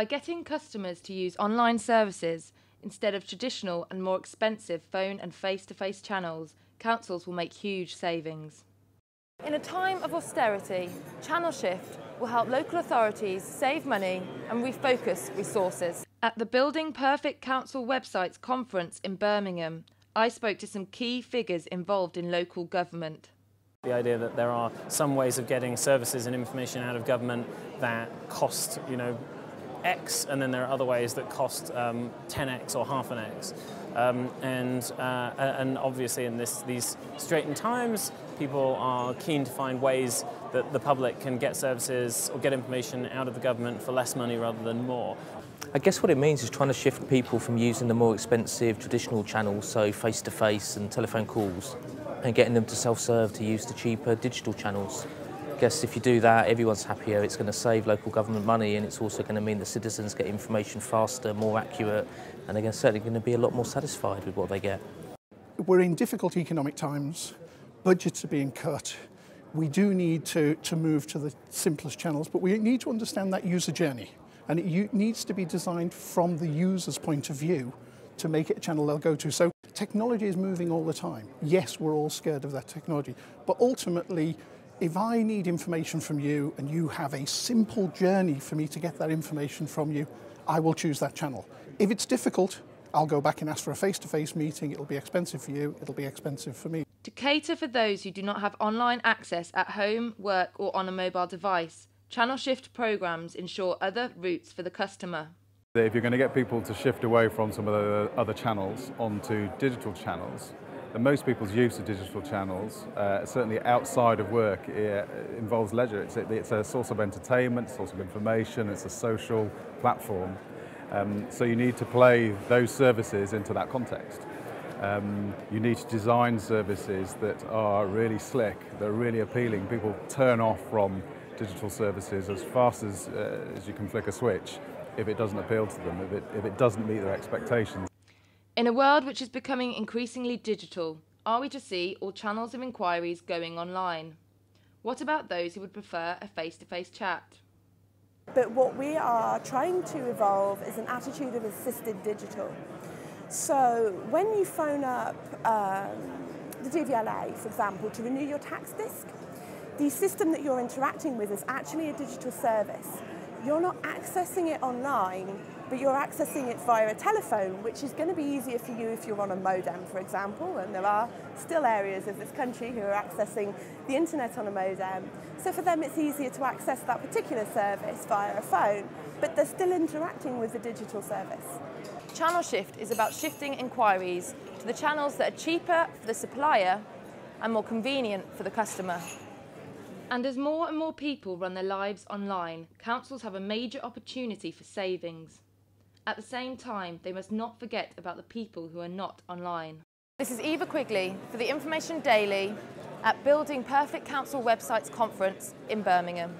By getting customers to use online services instead of traditional and more expensive phone and face-to-face channels, councils will make huge savings. In a time of austerity, Channel Shift will help local authorities save money and refocus resources. At the Building Perfect Council Websites conference in Birmingham, I spoke to some key figures involved in local government. The idea that there are some ways of getting services and information out of government that cost, X, and then there are other ways that cost 10x or half an X. And obviously in these straitened times, people are keen to find ways that the public can get services or get information out of the government for less money rather than more. I guess what it means is trying to shift people from using the more expensive traditional channels, so face-to-face and telephone calls, and getting them to self-serve to use the cheaper digital channels. I guess if you do that, everyone's happier. It's going to save local government money, and it's also going to mean that citizens get information faster, more accurate, and they're certainly going to be a lot more satisfied with what they get. We're in difficult economic times. Budgets are being cut. We do need to move to the simplest channels, but we need to understand that user journey. And it needs to be designed from the user's point of view to make it a channel they'll go to. So technology is moving all the time. Yes, we're all scared of that technology, but ultimately, if I need information from you and you have a simple journey for me to get that information from you, I will choose that channel. If it's difficult, I'll go back and ask for a face-to-face meeting. It'll be expensive for you, it'll be expensive for me. To cater for those who do not have online access at home, work or on a mobile device, Channel Shift programs ensure other routes for the customer. If you're going to get people to shift away from some of the other channels onto digital channels, then most people's use of digital channels, certainly outside of work, it involves leisure. It's a source of entertainment, a source of information, it's a social platform. So you need to play those services into that context. You need to design services that are really slick, that are really appealing. People turn off from digital services as fast as you can flick a switch if it doesn't appeal to them, if it doesn't meet their expectations. In a world which is becoming increasingly digital, are we to see all channels of inquiries going online? What about those who would prefer a face-to-face chat? But what we are trying to evolve is an attitude of assisted digital. So when you phone up the DVLA, for example, to renew your tax disc, the system that you're interacting with is actually a digital service. You're not accessing it online, but you're accessing it via a telephone, which is going to be easier for you if you're on a modem, for example, and there are still areas of this country who are accessing the internet on a modem. So for them it's easier to access that particular service via a phone, but they're still interacting with the digital service. Channel Shift is about shifting inquiries to the channels that are cheaper for the supplier and more convenient for the customer. And as more and more people run their lives online, councils have a major opportunity for savings. At the same time, they must not forget about the people who are not online. This is Eva Quigley for the Information Daily at Building Perfect Council Websites Conference in Birmingham.